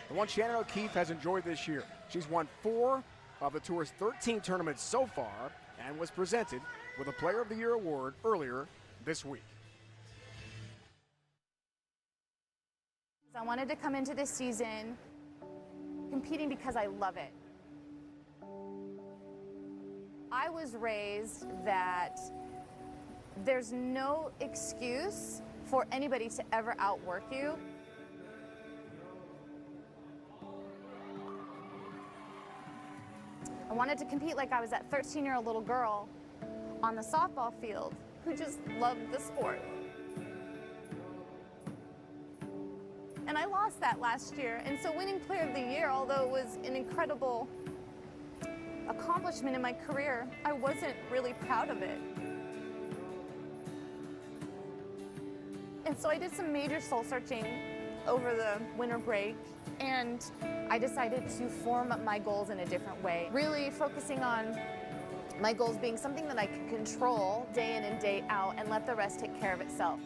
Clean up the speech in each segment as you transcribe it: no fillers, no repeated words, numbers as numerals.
the one Shannon O'Keefe has enjoyed this year. She's won 4 of the tour's 13 tournaments so far and was presented with a Player of the Year award earlier this week. I wanted to come into this season competing because I love it. I was raised that there's no excuse for anybody to ever outwork you. I wanted to compete like I was that 13-year-old little girl on the softball field who just loved the sport. And I lost that last year, and so winning Player of the Year, although it was an incredible accomplishment in my career, I wasn't really proud of it. And so I did some major soul searching over the winter break, and I decided to form my goals in a different way, really focusing on my goals being something that I could control day in and day out and let the rest take care of itself.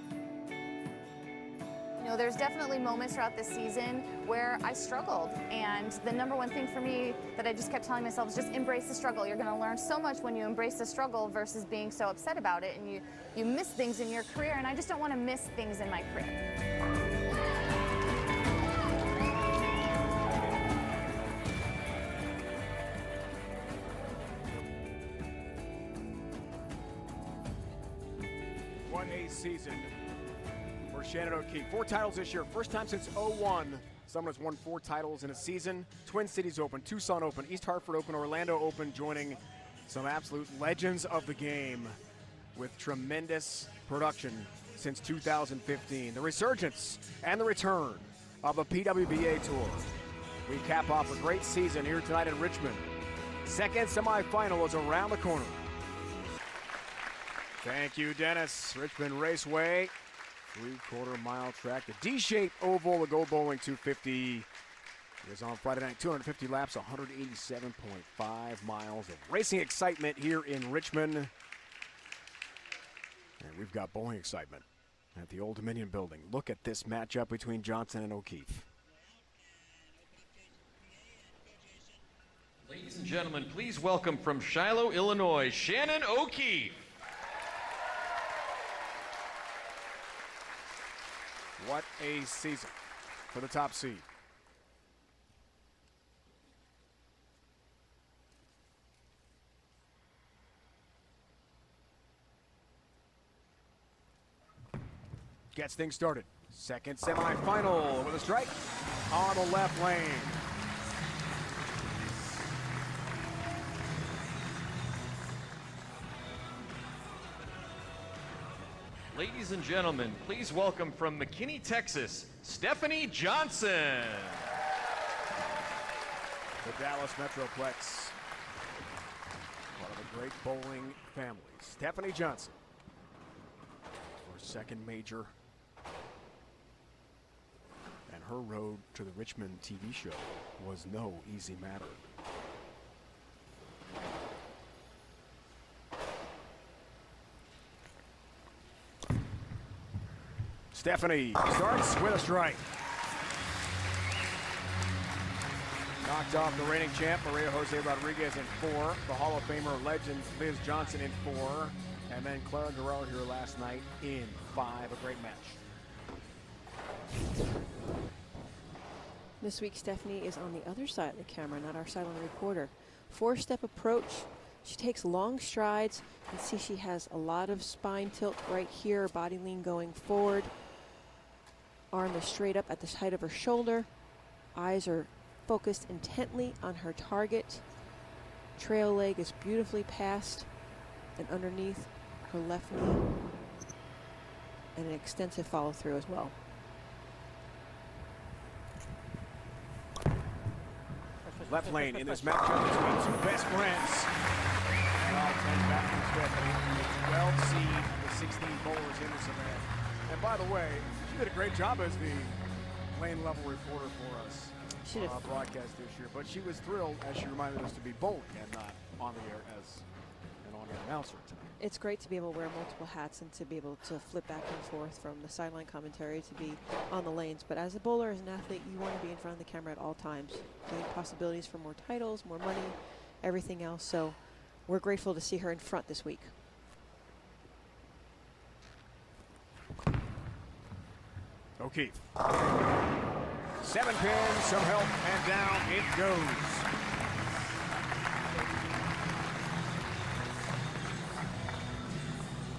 You know, there's definitely moments throughout this season where I struggled, and the number one thing for me that I just kept telling myself is just embrace the struggle. You're going to learn so much when you embrace the struggle versus being so upset about it, and you miss things in your career, and I just don't want to miss things in my career. What a season for Shannon O'Keefe. 4 titles this year, first time since '01. Someone has won 4 titles in a season. Twin Cities Open, Tucson Open, East Hartford Open, Orlando Open, joining some absolute legends of the game with tremendous production since 2015. The resurgence and the return of the PWBA Tour. We cap off a great season here tonight in Richmond. Second semifinal is around the corner. Thank you, Dennis. Richmond Raceway. 3/4 mile track, the D-shaped oval, the Go Bowling 250 is on Friday night. 250 laps, 187.5 miles of racing excitement here in Richmond. And we've got bowling excitement at the Old Dominion building. Look at this matchup between Johnson and O'Keefe. Ladies and gentlemen, please welcome from Shiloh, Illinois, Shannon O'Keefe. What a season for the top seed. Gets things started. Second semifinal with a strike on the left lane. Ladies and gentlemen, please welcome from McKinney, Texas, Stefanie Johnson. The Dallas Metroplex, one of the great bowling families. Stefanie Johnson, her second major, and her road to the Richmond TV show was no easy matter. Stefanie starts with a strike. Knocked off the reigning champ, Maria Jose Rodriguez in 4. The Hall of Famer legend Liz Johnson in 4. And then Clara Guerrero here last night in 5. A great match. This week, Stefanie is on the other side of the camera, not our silent reporter. 4-step approach. She takes long strides. You can see she has a lot of spine tilt right here, body lean going forward. Arm is straight up at the height of her shoulder. Eyes are focused intently on her target. Trail leg is beautifully passed and underneath her left knee. And an extensive follow through as well. Left lane in this matchup between 2 best friends. And all 10 back from Stefanie. 12 seed with 16 bowlers in this event. And by the way, she did a great job as the lane level reporter for us on our broadcast this year. But she was thrilled, as she reminded us, to be bowling and not on the air as an on-air and announcer tonight. It's great to be able to wear multiple hats and to be able to flip back and forth from the sideline commentary to be on the lanes. But as a bowler, as an athlete, you want to be in front of the camera at all times. Getting possibilities for more titles, more money, everything else. So we're grateful to see her in front this week. O'Keefe. 7 pins, some help, and down it goes.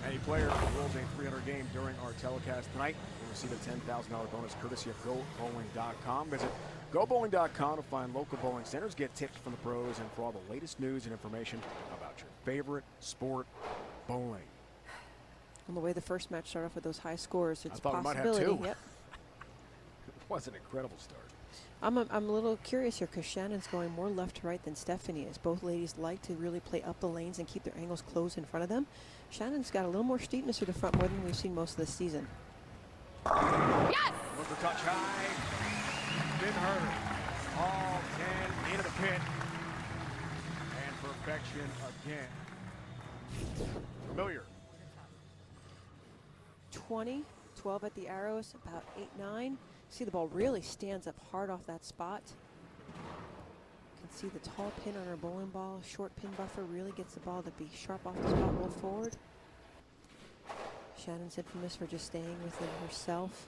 Any player who rolls a 300 game during our telecast tonight will receive a $10,000 bonus courtesy of GoBowling.com. Visit GoBowling.com to find local bowling centers, get tips from the pros, and for all the latest news and information about your favorite sport, bowling. On the way the first match started off with those high scores, it's a thought possibility. We might have two. Yep. It was an incredible start. I'm a little curious here because Shannon's going more left to right than Stefanie is. Both ladies like to really play up the lanes and keep their angles closed in front of them. Shannon's got a little more steepness to the front, more than we've seen most of this season. Yes! Look for touch high. Been hurt. All 10 into the pit. And perfection again. Familiar. 20, 12 at the arrows, about 8, 9. See the ball really stands up hard off that spot. You can see the tall pin on her bowling ball. Short pin buffer really gets the ball to be sharp off the spot, rolled forward. Shannon's infamous for just staying within herself,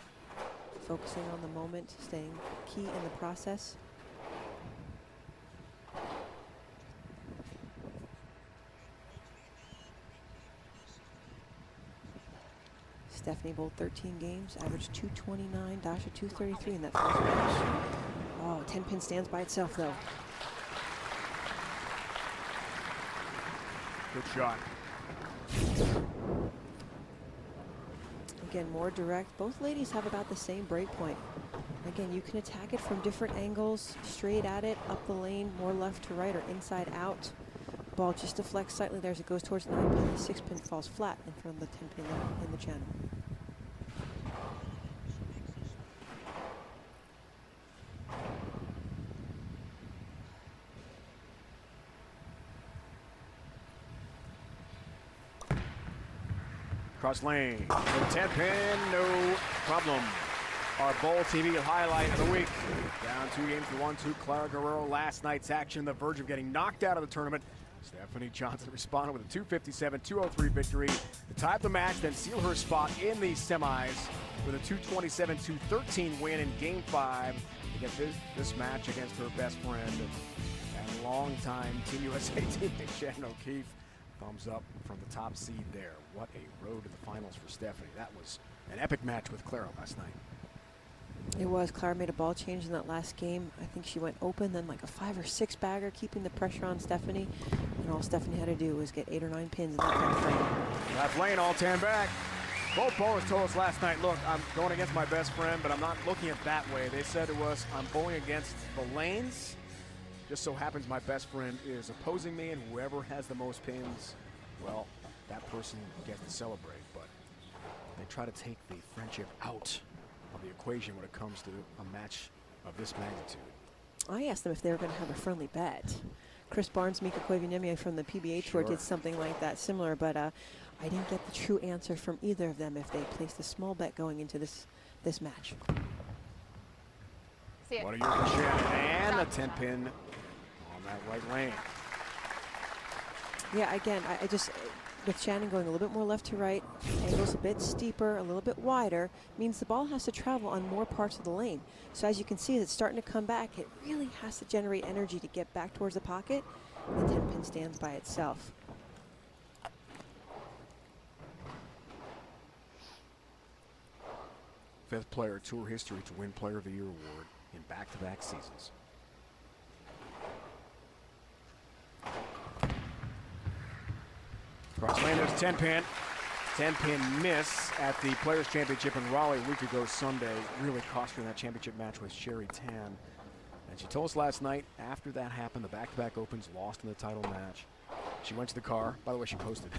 focusing on the moment, staying key in the process. Stefanie bowled 13 games, averaged 229, Dasha 233 in that first match. Oh, 10 pin stands by itself though. Good shot. Again, more direct. Both ladies have about the same break point. Again, you can attack it from different angles, straight at it, up the lane, more left to right or inside out. Ball just deflects slightly there as it goes towards the 9 pin. The 6 pin falls flat in front of the 10 pin in the channel. Cross lane. The 10 pin, no problem. Our Bowl TV highlight of the week. Down 2 games to 1-2. Clara Guerrero, last night's action, the verge of getting knocked out of the tournament. Stefanie Johnson responded with a 257-203 victory to tie up the match, then seal her spot in the semis with a 227-213 win in Game 5 to get this match against her best friend and longtime Team USA teammate Shannon O'Keefe. Thumbs up from the top seed there. What a road to the finals for Stefanie. That was an epic match with Clara last night. It was. Clara made a ball change in that last game. I think she went open, then like a 5 or 6 bagger, keeping the pressure on Stefanie. And all Stefanie had to do was get 8 or 9 pins in that time frame. Left lane, all 10 back. Both bowlers told us last night, look, I'm going against my best friend, but I'm not looking at it that way. They said to us, I'm bowling against the lanes. Just so happens my best friend is opposing me, and whoever has the most pins, well, that person gets to celebrate. But they try to take the friendship out of the equation when it comes to a match of this magnitude. I asked them if they were going to have a friendly bet. Chris Barnes, Mika Koivuniemen from the PBA Tour did something like that similar, but I didn't get the true answer from either of them if they placed a small bet going into this match. See it. What are you for Shannon? And a 10 pin on that right lane. Yeah, again, I just, with Shannon going a little bit more left to right, angles a bit steeper, a little bit wider, means the ball has to travel on more parts of the lane. So as you can see, it's starting to come back. It really has to generate energy to get back towards the pocket. The 10 pin stands by itself. Fifth player tour history to win Player of the Year award in back-to-back seasons. Cross lane, there's 10 pin. 10 pin miss at the Players Championship in Raleigh a week ago Sunday. Really cost her in that championship match with Sherry Tan. And she told us last night, after that happened, the back-to-back opens, lost in the title match. She went to the car. By the way, she posted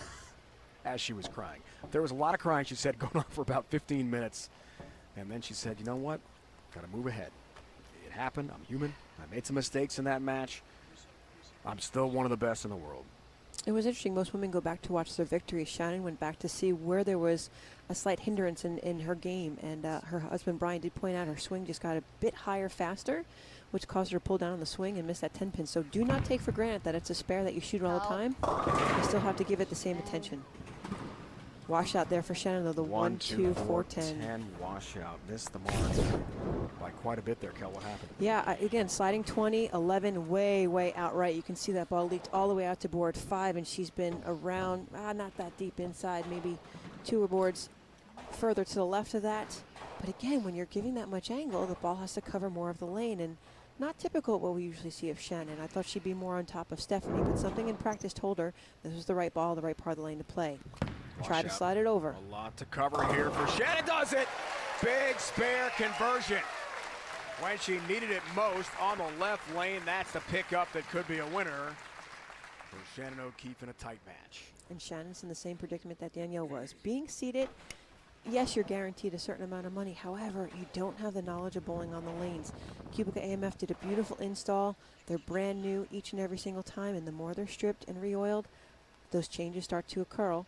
as she was crying. There was a lot of crying, she said, going on for about 15 minutes. And then she said, you know what? Got to move ahead. It happened. I'm human. I made some mistakes in that match. I'm still one of the best in the world. It was interesting. Most women go back to watch their victory. Shannon went back to see where there was a slight hindrance in her game. And her husband, Brian, did point out her swing just got a bit higher faster, which caused her to pull down on the swing and miss that 10 pin. So do not take for granted that it's a spare that you shoot all the time. You still have to give it the same attention. Washout there for Shannon, though, the 1, 2, 4, 10. 10 washout. Missed the mark by quite a bit there, Kel. What happened? Yeah, again, sliding 20, 11, way outright. You can see that ball leaked all the way out to board 5, and she's been around, not that deep inside, maybe 2 boards further to the left of that. But again, when you're giving that much angle, the ball has to cover more of the lane, and not typical what we usually see of Shannon. I thought she'd be more on top of Stefanie, but something in practice told her this was the right ball, the right part of the lane to play. Try to slide it over. A lot to cover here for Shannon. Does it. Big spare conversion. When she needed it most on the left lane, that's the pickup that could be a winner for Shannon O'Keefe in a tight match. And Shannon's in the same predicament that Danielle was. Being seated, yes, you're guaranteed a certain amount of money. However, you don't have the knowledge of bowling on the lanes. Cubica AMF did a beautiful install. They're brand new each and every single time, and the more they're stripped and re-oiled, those changes start to occur,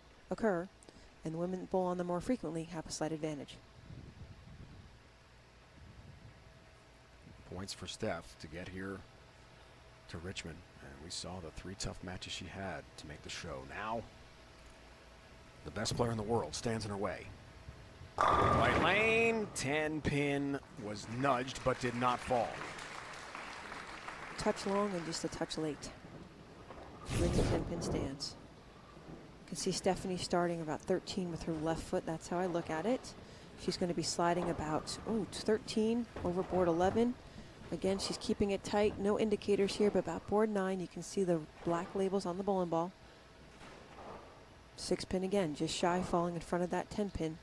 and the women that bowl on them more frequently have a slight advantage. Points for Steph to get here to Richmond, and we saw the 3 tough matches she had to make the show. Now, the best player in the world stands in her way. Right lane, 10 pin was nudged but did not fall. Touch long and just a touch late. With the 10 pin stands. You can see Stefanie starting about 13 with her left foot. That's how I look at it. She's going to be sliding about 13 over board 11. Again, she's keeping it tight. No indicators here, but about board 9, you can see the black labels on the bowling ball. 6 pin again, just shy, falling in front of that 10 pin.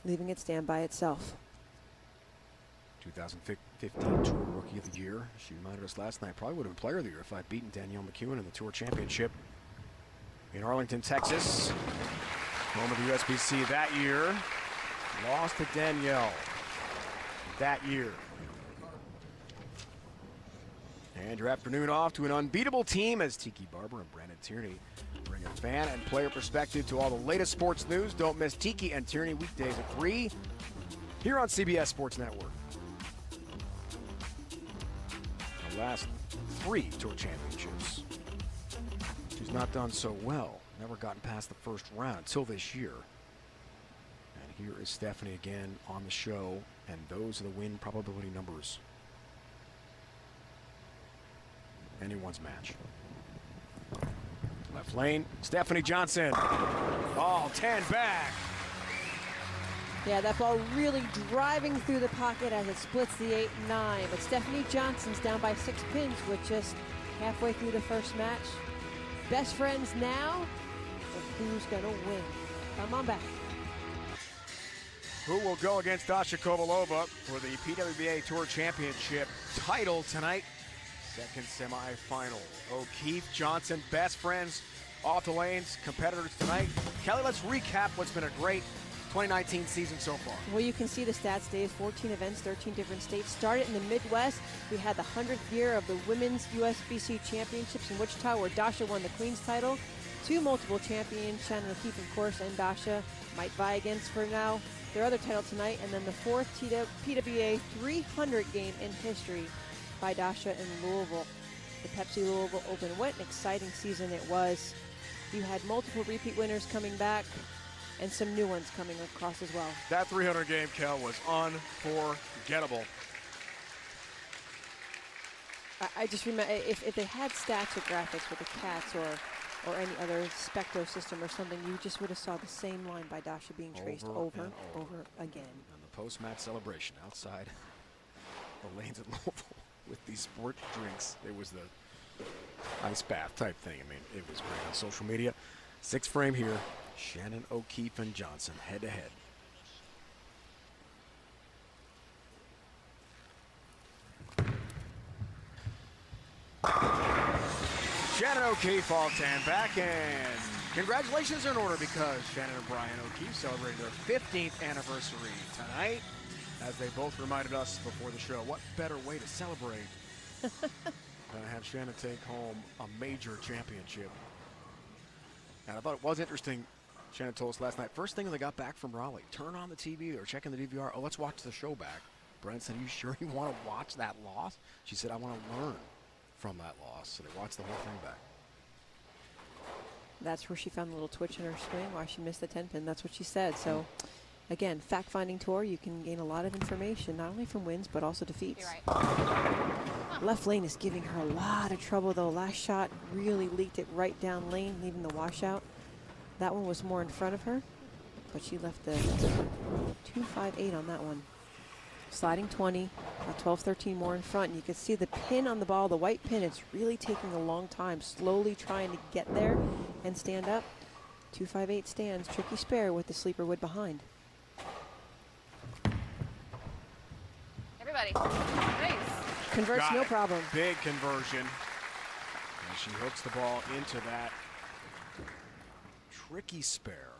Leaving it stand by itself. 2015 Tour Rookie of the Year. She reminded us last night, probably would have been Player of the Year if I'd beaten Danielle McEwan in the Tour Championship in Arlington, Texas. Home of the USBC that year. Lost to Danielle that year. And your afternoon off to an unbeatable team as Tiki Barber and Brandon Tierney bring a fan and player perspective to all the latest sports news. Don't miss Tiki and Tierney weekdays at 3 here on CBS Sports Network. The last 3 Tour Championships. She's not done so well. Never gotten past the first round until this year. And here is Stefanie again on the show, and those are the win probability numbers. Anyone's match. Left lane, Stefanie Johnson. Ball 10 back. Yeah, that ball really driving through the pocket as it splits the 8-9. But Stefanie Johnson's down by 6 pins with just halfway through the first match. Best friends now, but who's gonna win? Come on back. Who will go against Dasha Kovalova for the PWBA Tour Championship title tonight? Second semifinal. O'Keefe, Johnson, best friends off the lanes, competitors tonight. Kelly, let's recap what's been a great 2019 season so far. Well, you can see the stats, Dave. 14 events, 13 different states. Started in the Midwest. We had the 100th year of the Women's USBC Championships in Wichita, where Dasha won the Queen's title. 2 multiple champions, Shannon O'Keefe, of course, and Dasha might vie against for now their other title tonight. And then the 4th PWBA 300 game in history by Dasha in Louisville. The Pepsi Louisville Open. What an exciting season it was. You had multiple repeat winners coming back and some new ones coming across as well. That 300 game, Kel, was unforgettable. I just remember if they had stats or graphics with the cats or any other spectro system or something, you just would have saw the same line by Dasha being traced over and over again. And the post-match celebration outside the lanes at Louisville with these sport drinks. It was the ice bath type thing. I mean, it was great on social media. 6th frame here. Shannon O'Keefe and Johnson head to head. Shannon O'Keefe all 10 back, and congratulations are in order because Shannon and Brian O'Keefe celebrated their 15th anniversary tonight. As they both reminded us before the show, what better way to celebrate Gonna have Shannon take home a major championship. And I thought it was interesting. Shannon told us last night, first thing they got back from Raleigh, turn on the TV, they were checking the DVR. Oh, let's watch the show back. Brent said, are you sure you want to watch that loss? She said, I want to learn from that loss. So they watched the whole thing back. That's where she found the little twitch in her swing, why she missed the 10-pin. That's what she said. So, again, fact-finding tour, you can gain a lot of information, not only from wins, but also defeats. You're right. Left lane is giving her a lot of trouble, though. Last shot really leaked it right down lane, leaving the washout. That one was more in front of her, but she left the 2.58 on that one. Sliding 20, 12-13 more in front. And you can see the pin on the ball, the white pin, it's really taking a long time, slowly trying to get there and stand up. 2.58 stands, tricky spare with the sleeper wood behind. Everybody, nice. Converts, Got no it. problem. Big conversion. And she hooks the ball into that tricky spare.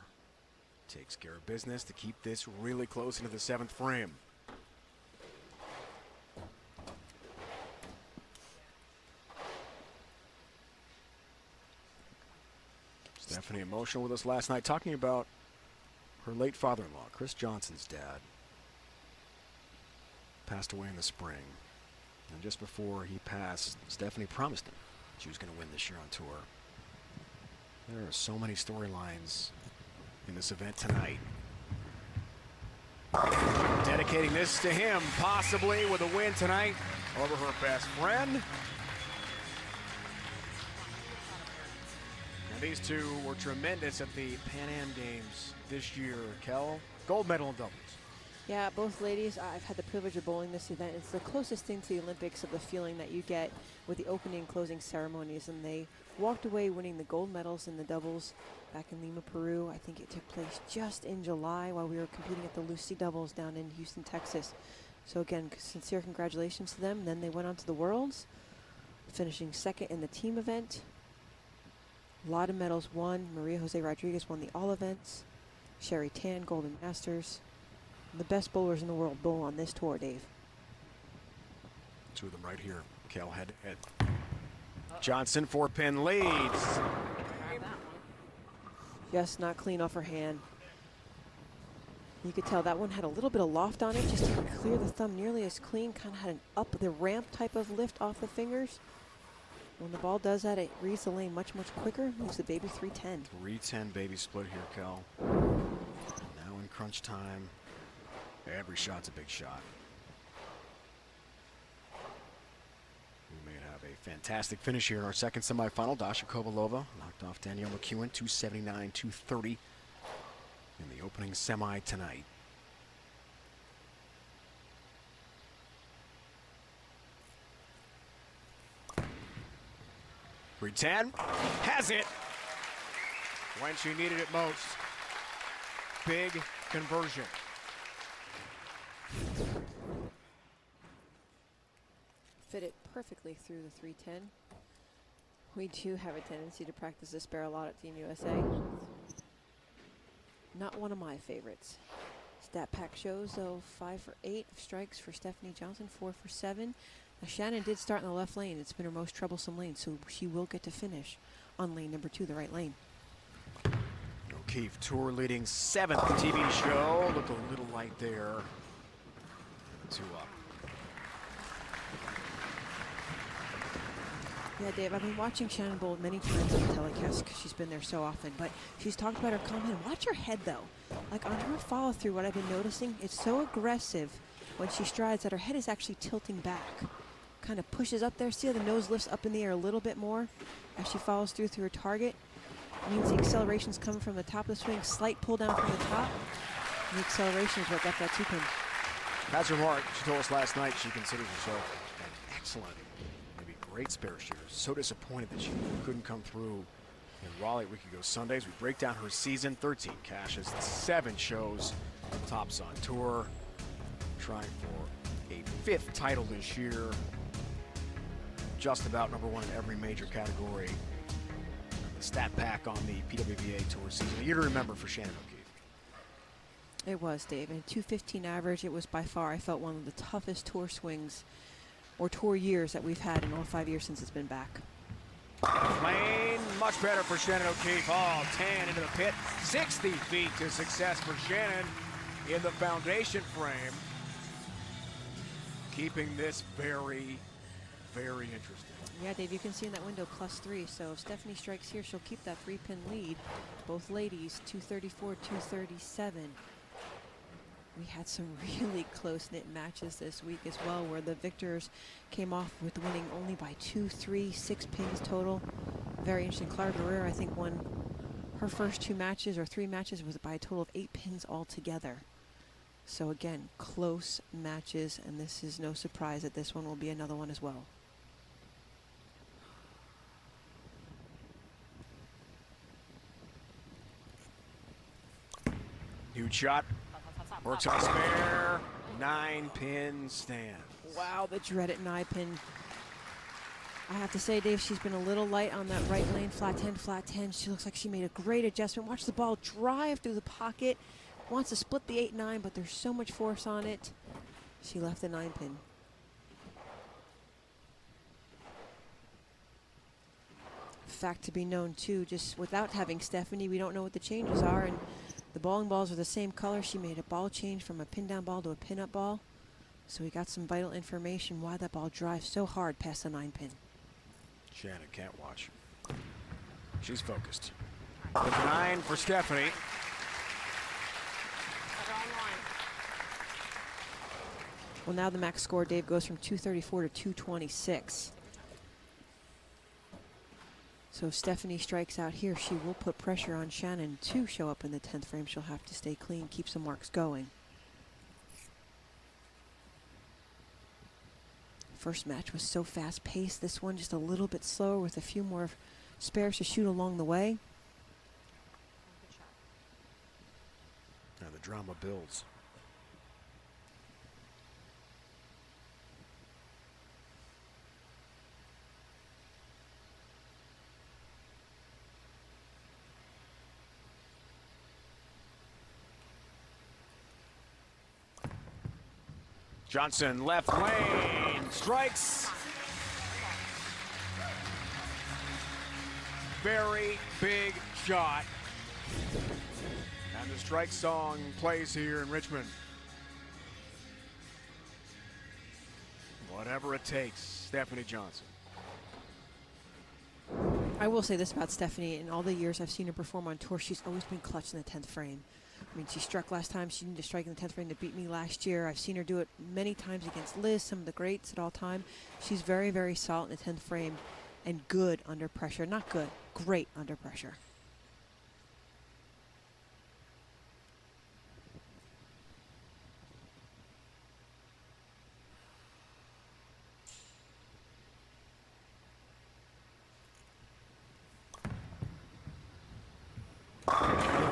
Takes care of business to keep this really close into the 7th frame. Stefanie emotional with us last night, talking about her late father-in-law, Chris Johnson's dad. Passed away in the spring. And just before he passed, Stefanie promised him she was going to win this year on tour. There are so many storylines in this event tonight. Dedicating this to him, possibly with a win tonight over her best friend. And these two were tremendous at the Pan Am Games this year. Kel, gold medal in doubles. Yeah, both ladies, I've had the privilege of bowling this event. It's the closest thing to the Olympics of the feeling that you get with the opening and closing ceremonies. And they walked away winning the gold medals in the doubles back in Lima, Peru. I think it took place just in July while we were competing at the Lucy doubles down in Houston, Texas. So again, sincere congratulations to them. Then they went on to the Worlds, finishing second in the team event. A lot of medals won. Maria Jose Rodriguez won the all events. Sherry Tan, Golden Masters. The best bowlers in the world bowl on this tour, Dave. Two of them right here. Kel head to head. Johnson 4-pin leads. Just not clean off her hand. You could tell that one had a little bit of loft on it just to clear the thumb nearly as clean. Kind of had an up the ramp type of lift off the fingers. When the ball does that, it reads the lane much, much quicker. Moves the baby 310. 310 baby split here, Kel. Now in crunch time. Every shot's a big shot. We may have a fantastic finish here in our second semifinal. Dasha Kovalova knocked off Danielle McEwan, 279-230 in the opening semi tonight. Tan has it when she needed it most. Big conversion. Fit it perfectly through the 310. We do have a tendency to practice this spare a lot at Team USA. Not one of my favorites. Stat pack shows, though, 5 for 8 strikes for Stefanie Johnson, 4 for 7. Now, Shannon did start in the left lane. It's been her most troublesome lane, so she will get to finish on lane number 2, the right lane. O'Keefe, tour leading 7th TV show. Looked a little light there. 2 up. Yeah, Dave, I've been watching Shannon bowl many times on the telecast because she's been there so often, but she's talked about her comment. Watch her head, though. Like on her follow through, what I've been noticing, it's so aggressive when she strides that her head is actually tilting back. Kind of pushes up there. See how the nose lifts up in the air a little bit more as she follows through her target. It means the acceleration's coming from the top of the swing, slight pull down from the top. And the acceleration is what got that 2-pin. That's her mark. She told us last night she considers herself an excellent, maybe great spare shooter. So disappointed that she couldn't come through in Raleigh a week ago Sundays. We break down her season, 13 cashes, 7 shows, tops on tour, trying for a 5th title this year. Just about #1 in every major category. The stat pack on the PWBA Tour season. A year to remember for Shannon O'Keefe. It was, Dave. And 215 average, it was by far, I felt, one of the toughest tour swings or tour years that we've had in all 5 years since it's been back. Lane, much better for Shannon O'Keefe. All 10 into the pit. 60 feet to success for Shannon in the foundation frame. Keeping this very, very interesting. Yeah, Dave, you can see in that window +3. So if Stefanie strikes here, she'll keep that 3-pin lead. Both ladies, 234, 237. We had some really close-knit matches this week as well, where the victors came off with winning only by 2, 3, 6 pins total. Very interesting. Clara Guerrero, I think, won her first 2 matches or 3 matches was by a total of 8 pins altogether. So again, close matches, and this is no surprise that this one will be another one as well. Huge shot. Works on a spare. 9-pin stand. Wow, the dreaded 9-pin. I have to say, Dave, she's been a little light on that right lane. Flat 10, flat 10. She looks like she made a great adjustment. Watch the ball drive through the pocket. Wants to split the 8-9, but there's so much force on it. She left the 9-pin. Fact to be known, too, just without having Stefanie, we don't know what the changes are. And the bowling balls are the same color. She made a ball change from a pin-down ball to a pin-up ball. So we got some vital information why that ball drives so hard past the 9-pin. Shannon can't watch. She's focused. The 9 for Stefanie. Well, now the max score, Dave, goes from 234 to 226. So if Stefanie strikes out here, she will put pressure on Shannon to show up in the 10th frame. She'll have to stay clean, keep some marks going. First match was so fast-paced. This one just a little bit slower with a few more spares to shoot along the way. Now the drama builds. Johnson, left lane, strikes. Very big shot. And the strike song plays here in Richmond. Whatever it takes, Stefanie Johnson. I will say this about Stefanie. In all the years I've seen her perform on tour, she's always been clutch in the 10th frame. I mean, she struck last time. She needed to strike in the 10th frame to beat me last year. I've seen her do it many times against Liz, some of the greats at all time. She's very, very solid in the 10th frame and good under pressure. Not good, great under pressure.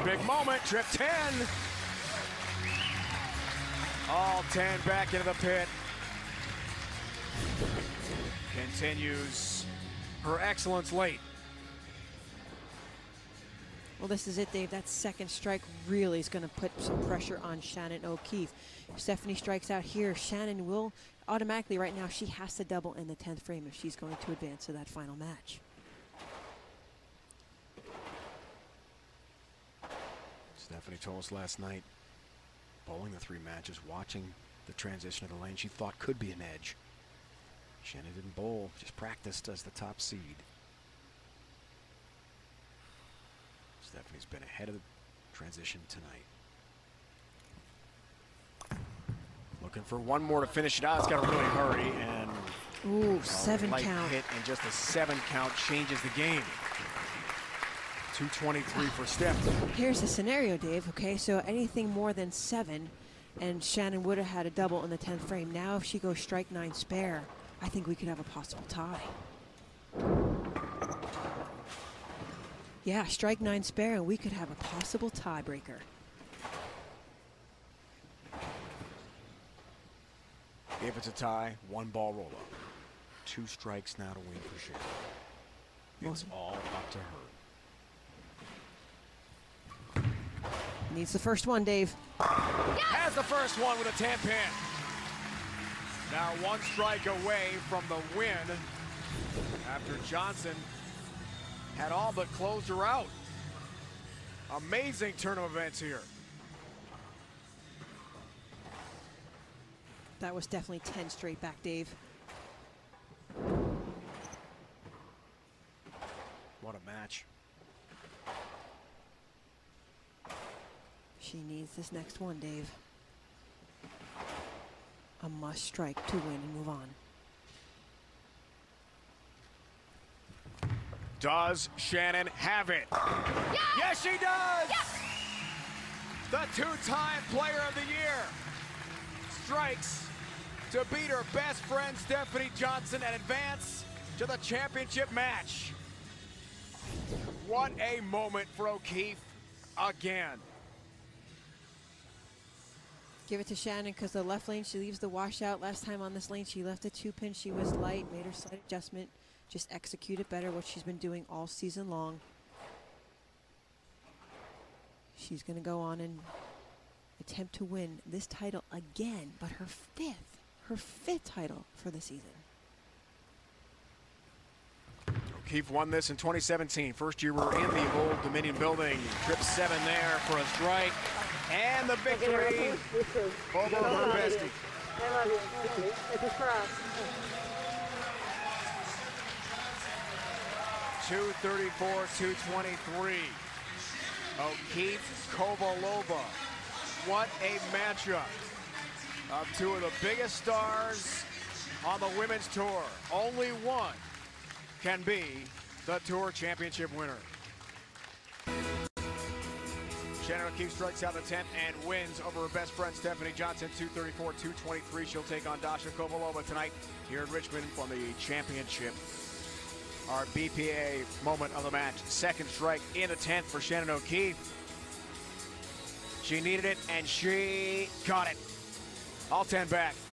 Big moment, trip 10. All 10 back into the pit. Continues her excellence late. Well, this is it, Dave. That second strike really is going to put some pressure on Shannon O'Keefe. If Stefanie strikes out here, Shannon will automatically, right now, she has to double in the 10th frame if she's going to advance to that final match. Stefanie told us last night, bowling the 3 matches, watching the transition of the lane she thought could be an edge. Shannon didn't bowl, just practiced as the top seed. Stefanie's been ahead of the transition tonight. Looking for one more to finish it out. It's got to really hurry, and ooh, 7 light count. hit, and just a 7 count changes the game. 223 for Steph. Here's the scenario, Dave, okay? So anything more than 7, and Shannon would have had a double in the 10th frame. Now if she goes strike 9 spare, I think we could have a possible tie. Yeah, strike 9 spare, and we could have a possible tiebreaker. If it's a tie, 1 ball roll up. 2 strikes now to win for Shannon. It's all up to her. Needs the first one, Dave. Has the first one with a 10-pin. Now one strike away from the win after Johnson had all but closed her out. Amazing turn of events here. That was definitely 10 straight back, Dave. What a match. She needs this next one, Dave. A must strike to win and move on. Does Shannon have it? Yes! Yes, she does! Yes! The two-time player of the year strikes to beat her best friend Stefanie Johnson and advance to the championship match. What a moment for O'Keefe again. Give it to Shannon because the left lane, she leaves the washout. Last time on this lane, she left a 2-pin. She was light, made her slight adjustment, just executed better what she's been doing all season long. She's going to go on and attempt to win this title again, but her fifth title for the season. O'Keefe won this in 2017. First year we were in the Old Dominion building. Trip 7 there for a strike. And the victory over her bestie. I love you. This is for us. 234-223. O'Keefe, Kovalova. What a matchup of two of the biggest stars on the women's tour. Only one can be the tour championship winner. Shannon O'Keefe strikes out the 10th and wins over her best friend Stefanie Johnson, 234-223. She'll take on Dasha Kovalova tonight here in Richmond for the championship. Our BPA moment of the match. Second strike in the 10th for Shannon O'Keefe. She needed it and she got it. All 10 back.